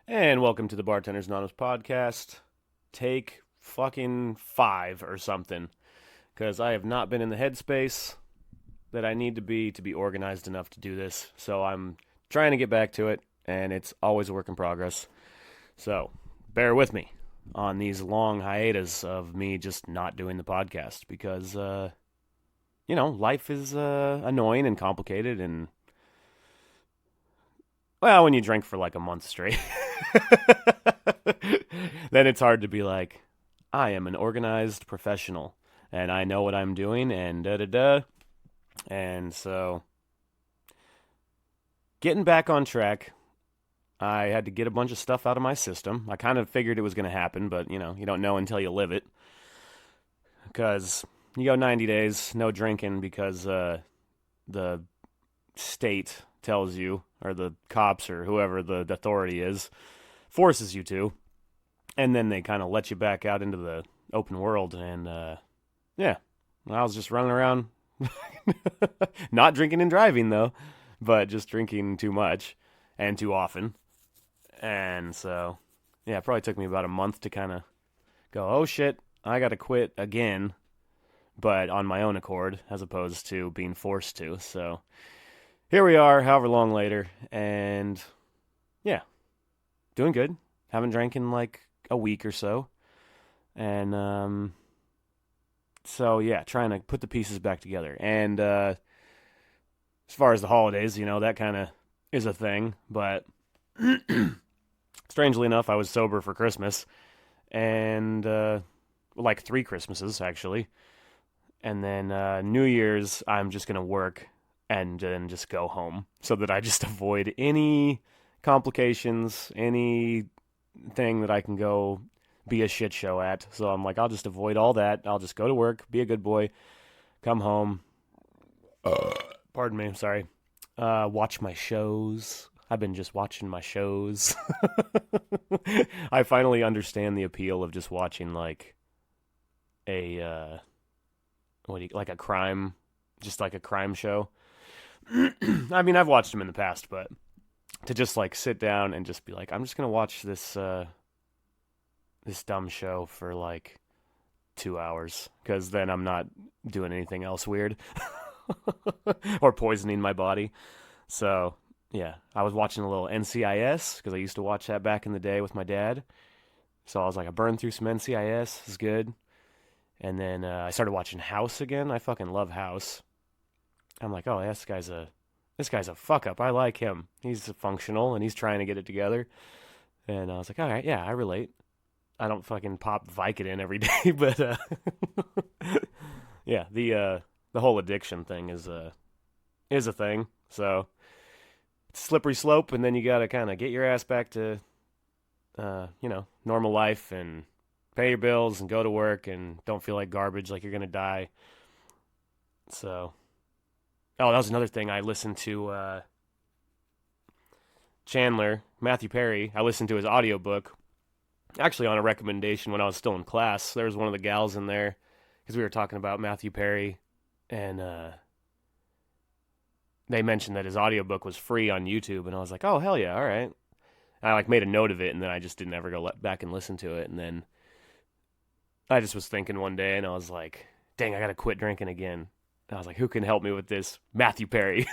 And welcome to the Bartender's Anonymous podcast. Take fucking 5 or something. Because I have not been in the headspace that I need to be organized enough to do this. So I'm trying to get back to it, and it's always a work in progress. So bear with me on these long hiatus of me just not doing the podcast. Because, life is annoying and complicated. And, well, when you drink for like a month straight. Then it's hard to be like, I am an organized professional and I know what I'm doing and da da da. And so, getting back on track, I had to get a bunch of stuff out of my system. I kind of figured it was going to happen, but you don't know until you live it. Because you go 90 days, no drinking, because the state tells you, or the cops, or whoever the authority is, forces you to. And then they kind of let you back out into the open world. And yeah, I was just running around, not drinking and driving though, but just drinking too much and too often. And so, yeah, it probably took me about a month to kind of go, oh shit, I got to quit again, but on my own accord, as opposed to being forced to. So here we are, however long later, and yeah, doing good. Haven't drank in like a week or so. And so yeah, trying to put the pieces back together. And as far as the holidays, that kind of is a thing. But strangely enough, I was sober for Christmas and like 3 Christmases actually. And then New Year's, I'm just gonna work and then just go home so that I just avoid any complications, anything that I can go be a shit show at. So I'm like, I'll just avoid all that. I'll just go to work, be a good boy, come home. Pardon me, sorry. Watch my shows. I've been just watching my shows. I finally understand the appeal of just watching like a like a crime, just like a crime show. I mean, I've watched them in the past, but to just like sit down and just be like, I'm just gonna watch this dumb show for like 2 hours because then I'm not doing anything else weird or poisoning my body. So yeah, I was watching a little NCIS because I used to watch that back in the day with my dad. So I was like, I burned through some NCIS. It's good. And then I started watching House again. I fucking love House. I'm like, oh, this guy's a fuck up. I like him. He's functional and he's trying to get it together. And I was like, all right, yeah, I relate. I don't fucking pop Vicodin every day, but yeah, the whole addiction thing is a thing. So it's a slippery slope, and then you got to kind of get your ass back to normal life and pay your bills and go to work and don't feel like garbage, like you're gonna die. So, oh, that was another thing. I listened to Chandler Matthew Perry. I listened to his audiobook actually on a recommendation when I was still in class. There was one of the gals in there because we were talking about Matthew Perry, and they mentioned that his audiobook was free on YouTube, and I was like, oh hell yeah, all right. I like made a note of it, and then I just didn't ever go back and listen to it. And then I just was thinking one day, and I was like, dang, I gotta quit drinking again. And I was like, who can help me with this? Matthew Perry.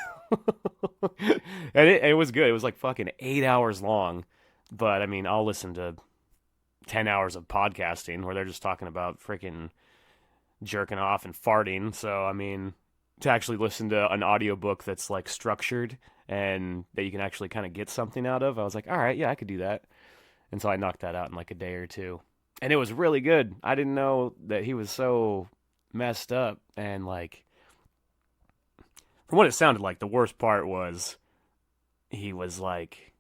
And it was good. It was like fucking 8 hours long, but I mean, I'll listen to 10 hours of podcasting where they're just talking about freaking jerking off and farting. So, I mean, to actually listen to an audiobook that's like structured and that you can actually kind of get something out of, I was like, all right, yeah, I could do that. And so I knocked that out in like a day or two. And it was really good. I didn't know that he was so messed up. And like, from what it sounded like, the worst part was he was like,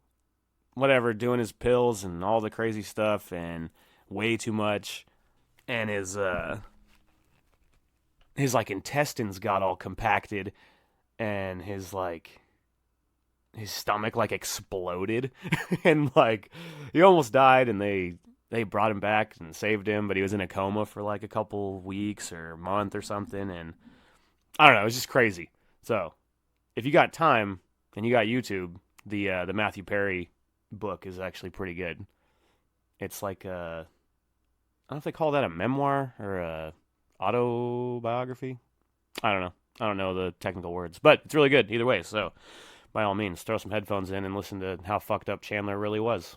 whatever, doing his pills and all the crazy stuff and way too much. And his like intestines got all compacted and his stomach like exploded and like he almost died, and they brought him back and saved him, but he was in a coma for like a couple weeks or a month or something. And I don't know, it was just crazy. So if you got time and you got YouTube, the Matthew Perry book is actually pretty good. It's like I don't know if they call that a memoir or a autobiography. I don't know. I don't know the technical words, but it's really good either way. So by all means, throw some headphones in and listen to how fucked up Chandler really was.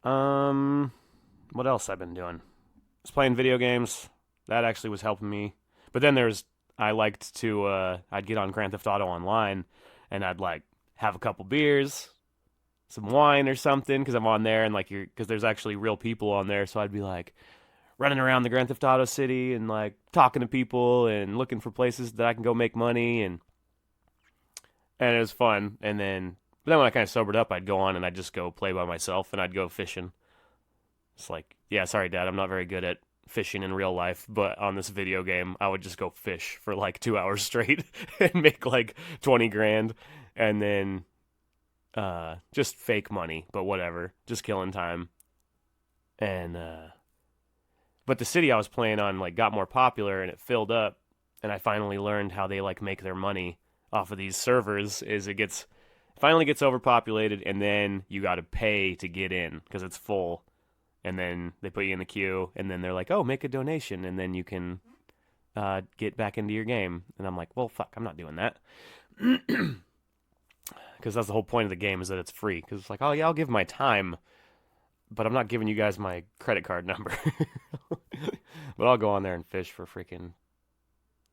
Um, what else I've been doing? I was playing video games. That actually was helping me. But then I liked to I'd get on Grand Theft Auto Online and I'd like have a couple beers, some wine or something because I'm on there and like you're because there's actually real people on there. So I'd be like running around the Grand Theft Auto city and like talking to people and looking for places that I can go make money and it was fun. But then when I kind of sobered up, I'd go on and I'd just go play by myself and I'd go fishing. It's like, yeah, sorry, Dad, I'm not very good at fishing in real life, but on this video game, I would just go fish for like 2 hours straight and make like 20 grand and then just fake money, but whatever, just killing time. And but the city I was playing on like got more popular and it filled up, and I finally learned how they like make their money off of these servers. Is it finally gets overpopulated, and then you got to pay to get in because it's full, and then they put you in the queue, and then they're like, "Oh, make a donation," and then you can get back into your game. And I'm like, "Well, fuck, I'm not doing that." Because that's the whole point of the game is that it's free. Because it's like, oh yeah, I'll give my time, but I'm not giving you guys my credit card number. But I'll go on there and fish for freaking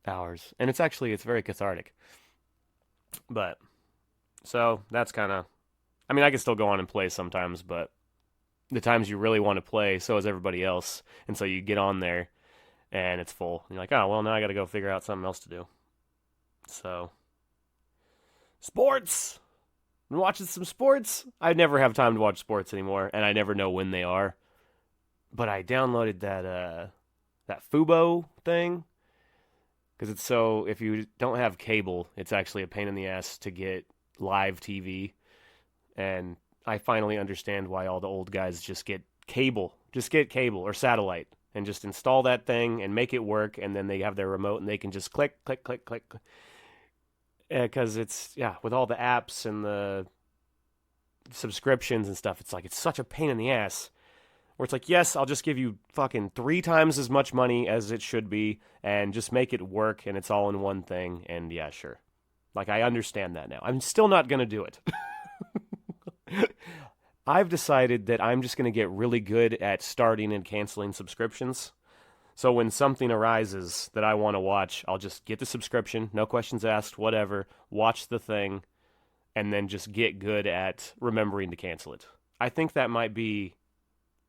hours, and it's very cathartic. But so that's kind of, I mean, I can still go on and play sometimes, but the times you really want to play, so is everybody else, and so you get on there and it's full. And you're like, oh well, now I got to go figure out something else to do. So sports. Been watching some sports. I never have time to watch sports anymore, and I never know when they are. But I downloaded that Fubo thing because it's so if you don't have cable, it's actually a pain in the ass to get live TV. And I finally understand why all the old guys just get cable or satellite and just install that thing and make it work, and then they have their remote and they can just click click click click because it's with all the apps and the subscriptions and stuff, it's like it's such a pain in the ass where it's like, yes, I'll just give you fucking 3 times as much money as it should be and just make it work and it's all in one thing. And yeah, sure, like I understand that now. I'm still not gonna do it. I've decided that I'm just gonna get really good at starting and canceling subscriptions. So when something arises that I want to watch, I'll just get the subscription, no questions asked, whatever, watch the thing, and then just get good at remembering to cancel it. I think that might be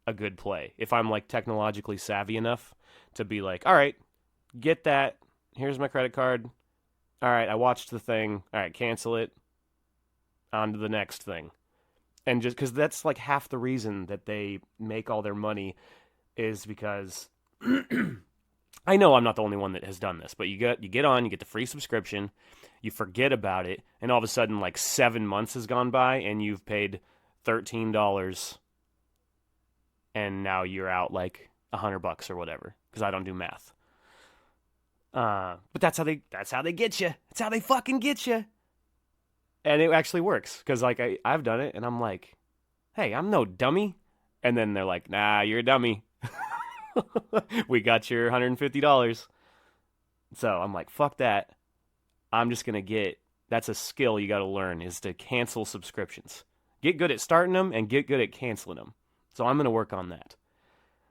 a good play. If I'm like technologically savvy enough to be like, all right, get that, here's my credit card. All right, I watched the thing. All right, cancel it. On to the next thing. And just because that's like half the reason that they make all their money is because I know I'm not the only one that has done this, but you get on, you get the free subscription, you forget about it, and all of a sudden like 7 months has gone by and you've paid $13 and now you're out like $100 or whatever because I don't do math. But that's how they get you. That's how they fucking get you. And it actually works because like I've done it and I'm like, hey, I'm no dummy. And then they're like, nah, you're a dummy. We got your $150. So I'm like, fuck that. I'm just going to that's a skill you got to learn is to cancel subscriptions. Get good at starting them and get good at canceling them. So I'm going to work on that.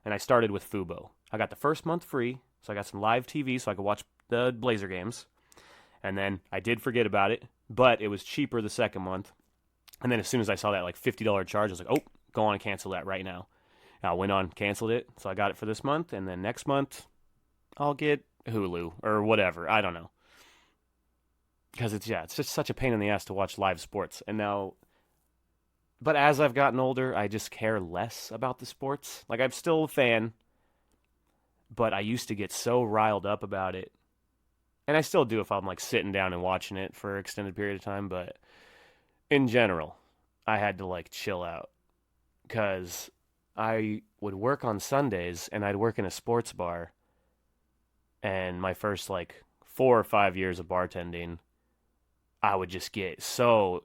And I started with Fubo. I got the first month free. So I got some live TV so I could watch the Blazer games. And then I did forget about it, but it was cheaper the second month. And then as soon as I saw that like $50 charge, I was like, oh, go on and cancel that right now. I went on, canceled it, so I got it for this month, and then next month I'll get Hulu or whatever. I don't know. Because it's just such a pain in the ass to watch live sports. And now, but as I've gotten older, I just care less about the sports. Like I'm still a fan, but I used to get so riled up about it. And I still do if I'm like sitting down and watching it for an extended period of time, but in general, I had to like chill out because I would work on Sundays and I'd work in a sports bar. And my first like 4 or 5 years of bartending, I would just get so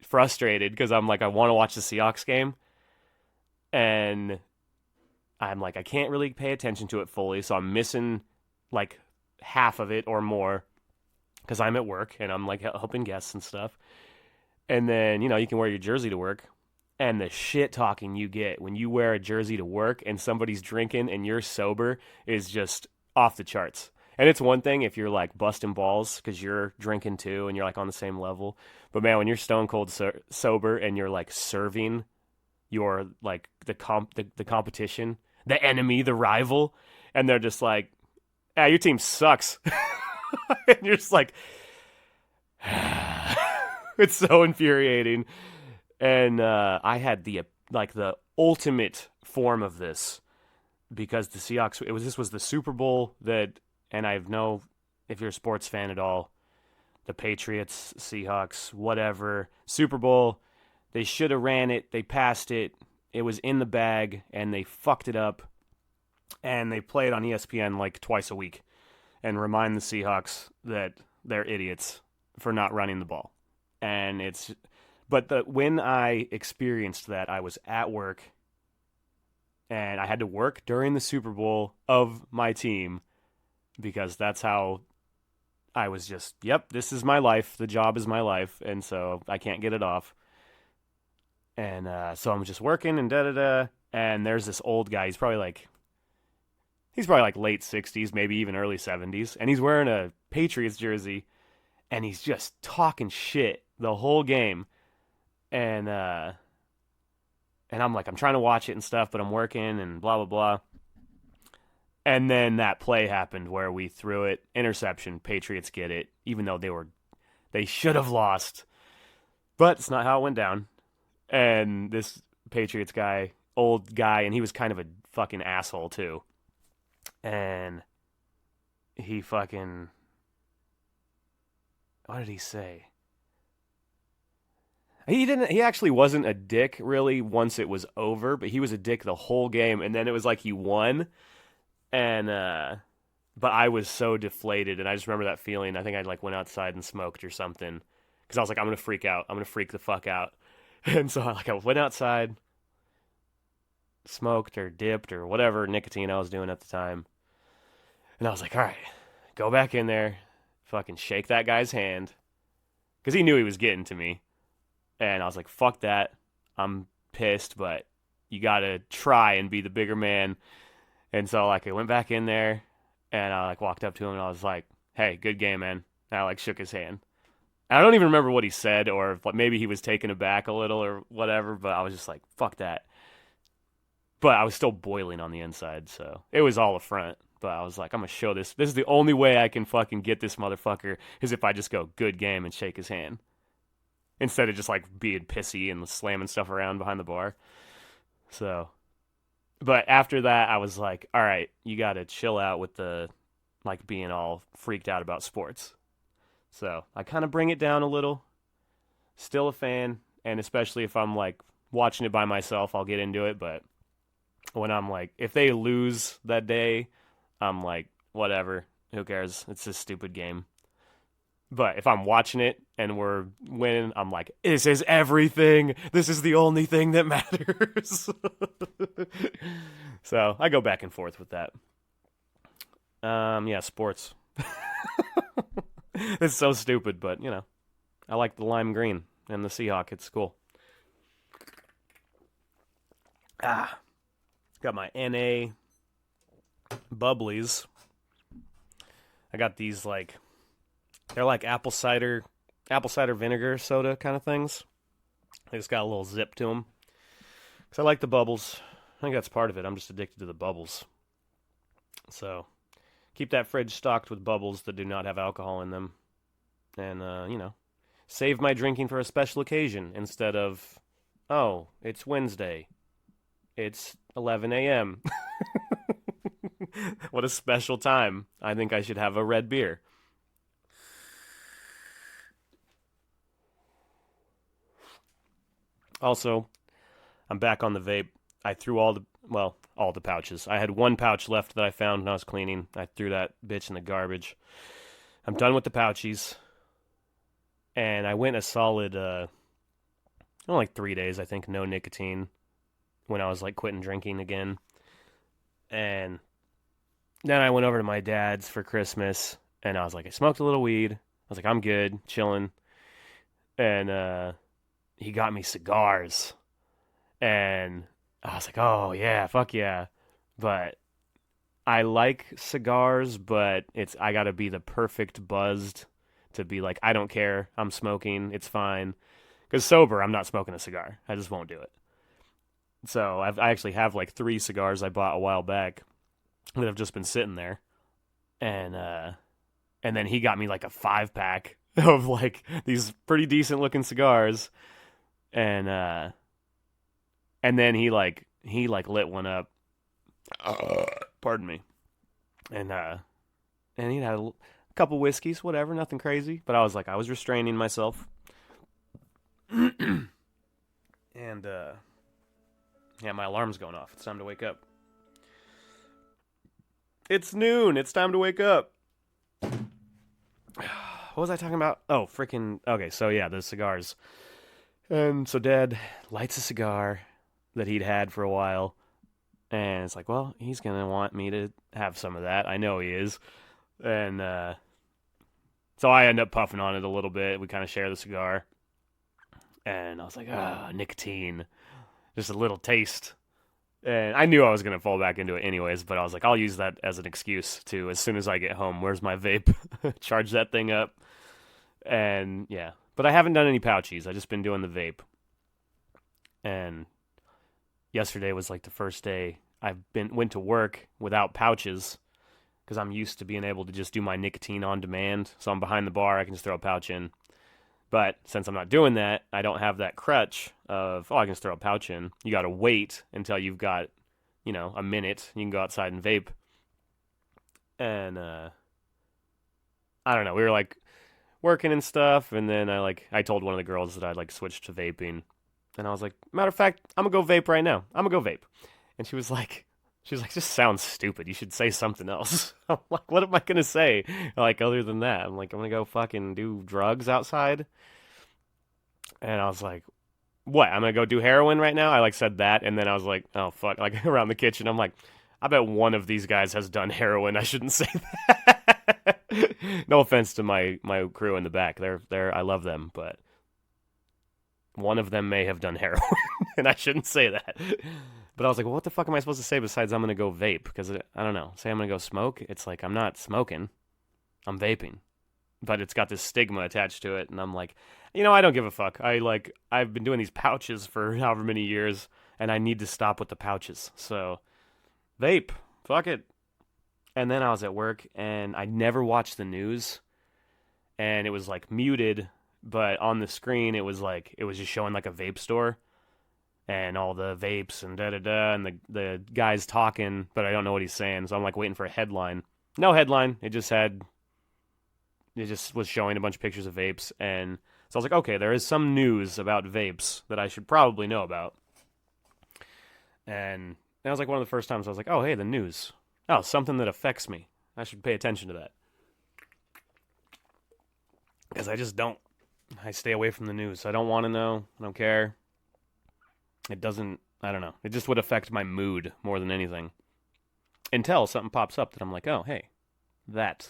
frustrated because I'm like, I want to watch the Seahawks game, and I'm like, I can't really pay attention to it fully, so I'm missing like half of it or more because I'm at work and I'm like helping guests and stuff. And then, you can wear your jersey to work. And the shit talking you get when you wear a jersey to work and somebody's drinking and you're sober is just off the charts. And it's one thing if you're like busting balls because you're drinking too and you're like on the same level. But man, when you're stone cold sober and you're like serving your like the competition, the enemy, the rival, and they're just like, "Ah, your team sucks," and you're just like, it's so infuriating. And I had the ultimate form of this because the Seahawks. This was the Super Bowl that, and I know if you're a sports fan at all, the Patriots, Seahawks, whatever Super Bowl, they should have ran it. They passed it. It was in the bag, and they fucked it up. And they play it on ESPN like twice a week, and remind the Seahawks that they're idiots for not running the ball. And when I experienced that, I was at work, and I had to work during the Super Bowl of my team because that's how I was just, yep, this is my life. The job is my life, and so I can't get it off. And so I'm just working and da-da-da, and there's this old guy. He's probably like late 60s, maybe even early 70s, and he's wearing a Patriots jersey, and he's just talking shit the whole game. And I'm like, I'm trying to watch it and stuff, but I'm working and blah, blah, blah. And then that play happened where we threw it, interception, Patriots get it, even though they should have lost. But it's not how it went down. And this Patriots guy, old guy, and he was kind of a fucking asshole too. And he fucking, what did he say? He actually wasn't a dick really once it was over, but he was a dick the whole game. And then it was like he won. And, but I was so deflated. And I just remember that feeling. I think I like went outside and smoked or something. Cause I was like, I'm going to freak out. I'm going to freak the fuck out. And so I went outside, smoked or dipped or whatever nicotine I was doing at the time. And I was like, all right, go back in there, fucking shake that guy's hand. Because he knew he was getting to me. And I was like, fuck that. I'm pissed, but you got to try and be the bigger man. And so like I went back in there and I like walked up to him and I was like, hey, good game, man. And I like shook his hand. I don't even remember what he said or if, maybe he was taken aback a little or whatever, but I was just like, fuck that. But I was still boiling on the inside, so it was all a front. But I was like, I'm going to show this. This is the only way I can fucking get this motherfucker is if I just go good game and shake his hand. Instead of just like being pissy and slamming stuff around behind the bar. So, but after that, I was like, all right, you got to chill out with the like being all freaked out about sports. So I kind of bring it down a little. Still a fan, and especially if I'm like watching it by myself, I'll get into it. But when I'm like, if they lose that day, I'm like, whatever, who cares? It's a stupid game. But if I'm watching it and we're winning, I'm like, this is everything. This is the only thing that matters. So I go back and forth with that. Yeah, sports. It's so stupid, but, I like the lime green and the Seahawk. It's cool. Got my NA bubblies. I got these, they're like apple cider vinegar soda kind of things. They just got a little zip to them. Because I like the bubbles. I think that's part of it. I'm just addicted to the bubbles. So, keep that fridge stocked with bubbles that do not have alcohol in them. And, save my drinking for a special occasion instead of, oh, it's Wednesday. It's 11 a.m. What a special time. I think I should have a red beer. Also, I'm back on the vape. I threw all the pouches. I had one pouch left that I found when I was cleaning. I threw that bitch in the garbage. I'm done with the pouchies. And I went a solid like 3 days, I think, no nicotine when I was like quitting drinking again. And then I went over to my dad's for Christmas, and I was like, I smoked a little weed. I was like, I'm good, chilling. And he got me cigars, and I was like, oh yeah, fuck yeah. But I like cigars, but I gotta be the perfect buzzed to be like, I don't care, I'm smoking, it's fine. Because sober, I'm not smoking a cigar. I just won't do it. So I actually have like 3 cigars I bought a while back that have just been sitting there, and then he got me like a 5 pack of like these pretty decent looking cigars, and then he lit one up. Pardon me, and he had a couple whiskeys, whatever, nothing crazy. But I was restraining myself, and yeah, my alarm's going off. It's time to wake up. It's noon. It's time to wake up. What was I talking about? Oh, freaking. Okay, so yeah, the cigars. And so Dad lights a cigar that he'd had for a while. And it's like, well, he's going to want me to have some of that. I know he is. And so I end up puffing on it a little bit. We kind of share the cigar. And I was like, nicotine. Just a little taste. And I knew I was going to fall back into it anyways, but I was like, I'll use that as an excuse to, as soon as I get home, where's my vape? Charge that thing up. And yeah, but I haven't done any pouchies. I've just been doing the vape. And yesterday was like the first day went to work without pouches because I'm used to being able to just do my nicotine on demand. So I'm behind the bar, I can just throw a pouch in. But since I'm not doing that, I don't have that crutch of, I can just throw a pouch in. You got to wait until you've got, a minute. You can go outside and vape. And I don't know. We were like working and stuff, and then I told one of the girls that I'd switched to vaping. And I was like, matter of fact, I'm gonna go vape right now. I'm gonna go vape. And she was like, just sounds stupid. You should say something else. I'm like, what am I gonna say? Other than that, I'm like, I'm gonna go fucking do drugs outside. And I was like, what? I'm gonna go do heroin right now? I said that, and then I was like, oh fuck, around the kitchen, I'm like, I bet one of these guys has done heroin. I shouldn't say that. No offense to my crew in the back. They're I love them, but one of them may have done heroin, and I shouldn't say that. But I was like, well, what the fuck am I supposed to say besides I'm going to go vape? Because, I don't know. Say I'm going to go smoke. It's like, I'm not smoking. I'm vaping. But it's got this stigma attached to it, and I'm like, I don't give a fuck. I've been doing these pouches for however many years, and I need to stop with the pouches. So, vape. Fuck it. And then I was at work, and I never watched the news, and it was, muted, but on the screen, it was just showing, a vape store, and all the vapes, and da-da-da, and the guy's talking, but I don't know what he's saying, so I'm, waiting for a headline. No headline. It just was showing a bunch of pictures of vapes, and so I was like, okay, there is some news about vapes that I should probably know about. And that was, one of the first times I was like, oh, hey, the news. Oh, something that affects me. I should pay attention to that. Because I just don't. I stay away from the news. I don't want to know. I don't care. It doesn't, I don't know. It just would affect my mood more than anything. Until something pops up that I'm like, oh, hey, that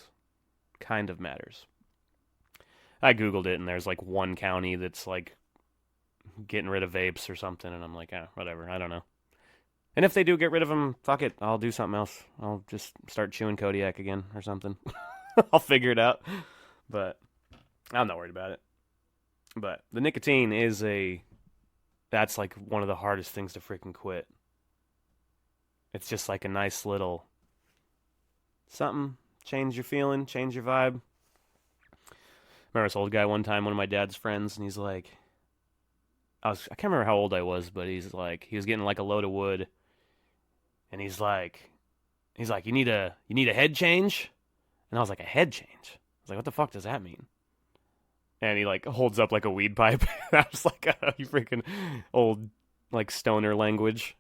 kind of matters. I Googled it, and there's one county that's getting rid of vapes or something, and I'm like, whatever. I don't know. And if they do get rid of them, fuck it. I'll do something else. I'll just start chewing Kodiak again or something. I'll figure it out. But I'm not worried about it. But the nicotine that's one of the hardest things to freaking quit. It's just a nice little something. Change your feeling, change your vibe. Remember this old guy one time, one of my dad's friends, and he's like, I can't remember how old I was, but he was getting a load of wood, and he's like, you need a head change? And I was like, a head change? I was like, what the fuck does that mean? And he holds up a weed pipe. I was like, oh, you freaking old stoner language.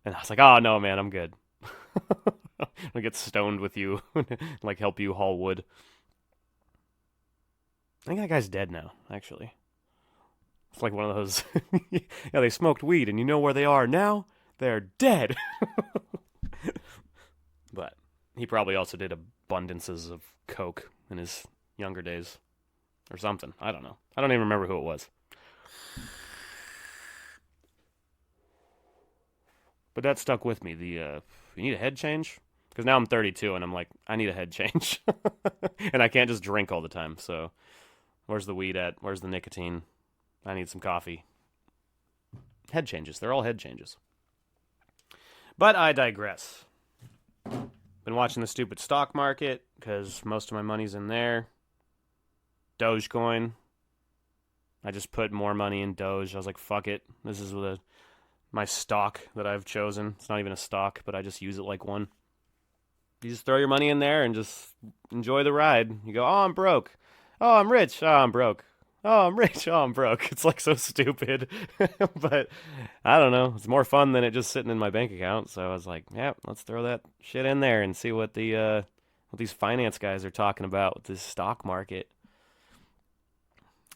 And I was like, oh no, man, I'm good. I'll get stoned with you, help you haul wood. I think that guy's dead now, actually. It's like one of those. Yeah, they smoked weed, and you know where they are now? They're dead. But he probably also did abundances of coke in his younger days, or something. I don't know. I don't even remember who it was. But that stuck with me. You need a head change? Because now I'm 32 and I'm like, I need a head change. And I can't just drink all the time. So where's the weed at? Where's the nicotine? I need some coffee. Head changes. They're all head changes. But I digress. Been watching the stupid stock market because most of my money's in there. Dogecoin. I just put more money in Doge. I was like, fuck it. This is my stock that I've chosen. It's not even a stock, but I just use it like one. You just throw your money in there and just enjoy the ride. You go, oh, I'm broke. Oh, I'm rich. Oh, I'm broke. Oh, I'm rich. Oh, I'm broke. It's like so stupid. But I don't know. It's more fun than it just sitting in my bank account. So I was like, yeah, let's throw that shit in there and see what what these finance guys are talking about with this stock market.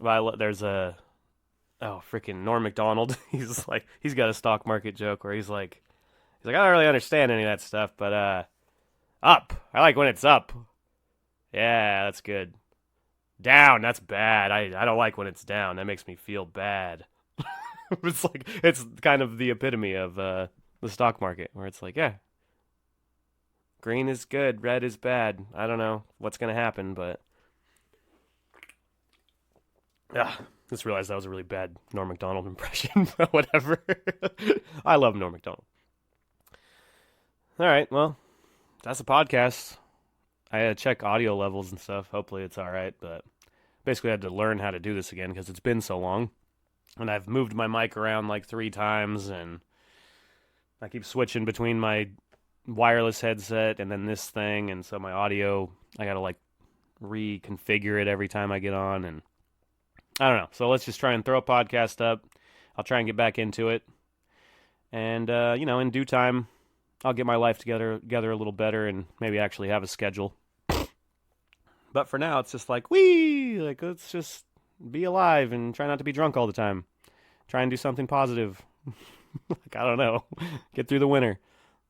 Well, there's freaking Norm Macdonald. He's got a stock market joke where he's like, I don't really understand any of that stuff, but up. I like when it's up. Yeah, that's good. Down, that's bad. I don't like when it's down. That makes me feel bad. It's kind of the epitome of the stock market, where it's like, yeah, green is good, red is bad. I don't know what's gonna happen, but yeah, just realized that was a really bad Norm Macdonald impression. But whatever. I love Norm Macdonald. All right, well, that's a podcast. I had to check audio levels and stuff. Hopefully it's all right, but basically I had to learn how to do this again because it's been so long. And I've moved my mic around like 3 times, and I keep switching between my wireless headset and then this thing, and so my audio, I gotta like reconfigure it every time I get on, and I don't know. So let's just try and throw a podcast up. I'll try and get back into it. And, in due time, I'll get my life together a little better and maybe actually have a schedule. But for now, it's just like, let's just be alive and try not to be drunk all the time. Try and do something positive. I don't know. Get through the winter.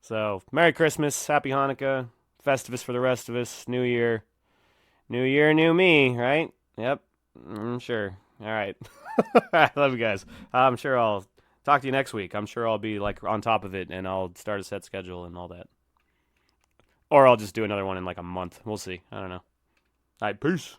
So, Merry Christmas, Happy Hanukkah, Festivus for the rest of us, New Year. New Year, new me, right? Yep. Sure. All right. I love you guys. I'm sure I'll talk to you next week. I'm sure I'll be like on top of it, and I'll start a set schedule and all that. Or I'll just do another one in like a month. We'll see. I don't know. All right, peace.